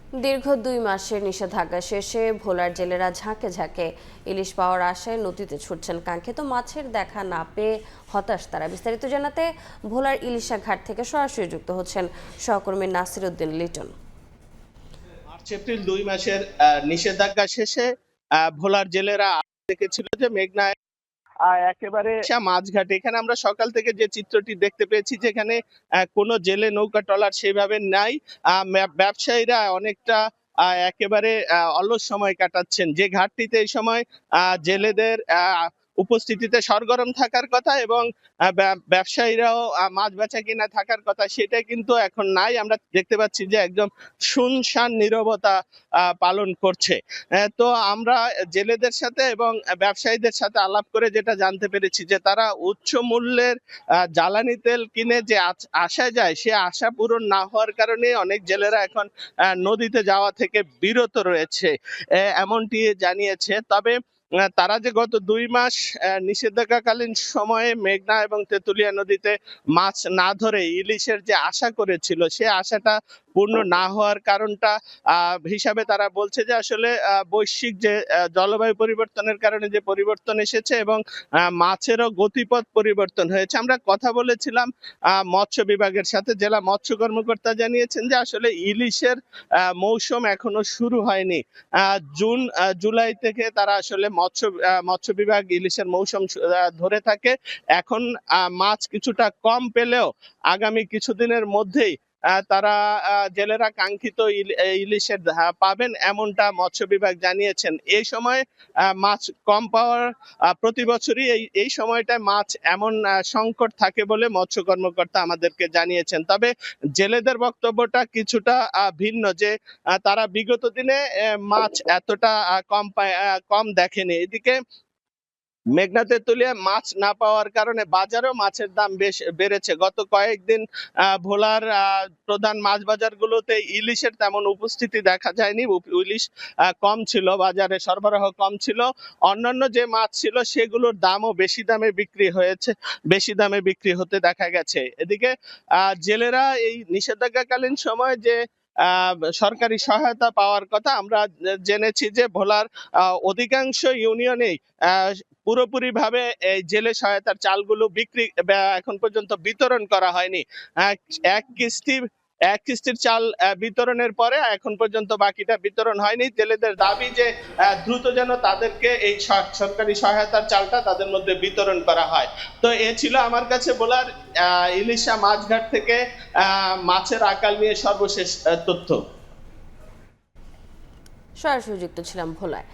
দীর্ঘ ২ মাসের নিষেধাজ্ঞা শেষে ভোলার জেলেরা ঝাঁকে ঝাঁকে ইলিশ পাওয়ার আশায় নদীতে ছুটছেন। কাঙ্ক্ষিত মাছের দেখা না পেয়ে হতাশ তারা। বিস্তারিত জানাতে ভোলার ইলিশা ঘাট থেকে সরাসরি যুক্ত হচ্ছেন সহকর্মী নাসির উদ্দিন লিটন। মার্চ এপ্রিল ২ মাসের নিষেধাজ্ঞা শেষে ভোলার জেলেরা দেখেছিল যে মেঘনায় একেবারে মাঝঘাটে এখানে আমরা সকাল থেকে যে চিত্রটি দেখতে পেয়েছি, যেখানে কোনো জেলে নৌকা ট্রলার সেভাবে নাই। ব্যবসায়ীরা অনেকটা একেবারে অলস সময় কাটাচ্ছেন। যে ঘাটটিতে এই সময় জেলেদের উপস্থিতিতে সরগরম থাকার কথা এবং ব্যবসায়ীরাও মাছ বেচা কিনা থাকার কথা, সেটা কিন্তু এখন নাই। আমরা দেখতে পাচ্ছি যে একদম শুনশান নীরবতা পালন করছে। তো আমরা জেলেদের সাথে এবং ব্যবসায়ীদের সাথে আলাপ করে যেটা জানতে পেরেছি যে তারা উচ্চ মূল্যের জ্বালানি তেল কিনে যে আশা যায়, সে আশা পূরণ না হওয়ার কারণে অনেক জেলেরা এখন নদীতে যাওয়া থেকে বিরত রয়েছে, এমনটি জানিয়েছে। তবে তারা যে গত ২ মাস নিষেধাজ্ঞাকালীন সময়ে মেঘনা এবং তেঁতুলিয়া নদীতে মাছ না ধরে ইলিশের যে আশা করেছিল, সে আশাটা পূর্ণ না হওয়ার কারণটা হিসাবে তারা বলছে যে আসলে বৈশ্বিক যে জলবায়ু পরিবর্তনের কারণে যে পরিবর্তন এসেছে এবং মাছেরও গতিপথ পরিবর্তন হয়েছে। আমরা কথা বলেছিলাম মৎস্য বিভাগের সাথে। জেলা মৎস্য কর্মকর্তা জানিয়েছেন যে আসলে ইলিশের মৌসুম এখনো শুরু হয়নি। জুন জুলাই থেকে তারা আসলে মৎস্য বিভাগ ইলিশের মৌসুম ধরে থাকে। এখন মাছ কিছুটা কম পেলেও আগামী কিছুদিনের মধ্যেই তারা জেলেরা কাঙ্ক্ষিত ইলিশের পাবেন, এমনটা মৎস্য বিভাগ জানিয়েছেন। এই সময় মাছ কম পাওয়ার প্রতি বছরই এই সময়টায় মাছ এমন সংকট থাকে বলে মৎস্য কর্মকর্তা আমাদেরকে জানিয়েছেন। তবে জেলেদের বক্তব্যটা কিছুটা ভিন্ন, যে তারা বিগত দিনে মাছ এতটা কম দেখেনি। এদিকে মেঘনা তেঁতুলিয়া মাছ না পাওয়ার কারণে বাজারেও মাছের দাম বেশ বেড়েছে। গত কয়েকদিন ভোলার প্রধান মাছ বাজারগুলোতে ইলিশের তেমন উপস্থিতি দেখা যায়নি। ইলিশ কম ছিল, বাজারে সরবরাহ কম ছিল। অন্যান্য যে মাছ ছিল সেগুলোর দামও বেশি দামে বিক্রি হতে দেখা গেছে। এদিকে জেলেরা এই নিষেধাজ্ঞাকালীন সময় যে সরকারি সহায়তা পাওয়ার কথা, আমরা জেনেছি যে ভোলার অধিকাংশ ইউনিয়নেই পুরোপুরি ভাবে এই জেলে সহায়তার চালগুলো এখন পর্যন্ত বিতরণ করা হয়নি। এক কিস্তির চাল বিতরণের পরে এখন পর্যন্ত বাকিটা বিতরণ হয়নি। জেলেদের দাবি যে দ্রুত যেন তাদেরকে এই সরকারি সহায়তার চালটা তাদের মধ্যে বিতরণ করা হয়। তো এ ছিল আমার কাছে বলার ইলিশা মাছঘাট থেকে মাছের আকাল নিয়ে সর্বশেষ তথ্য। সরাসরি যুক্ত ছিলাম ভোলায়।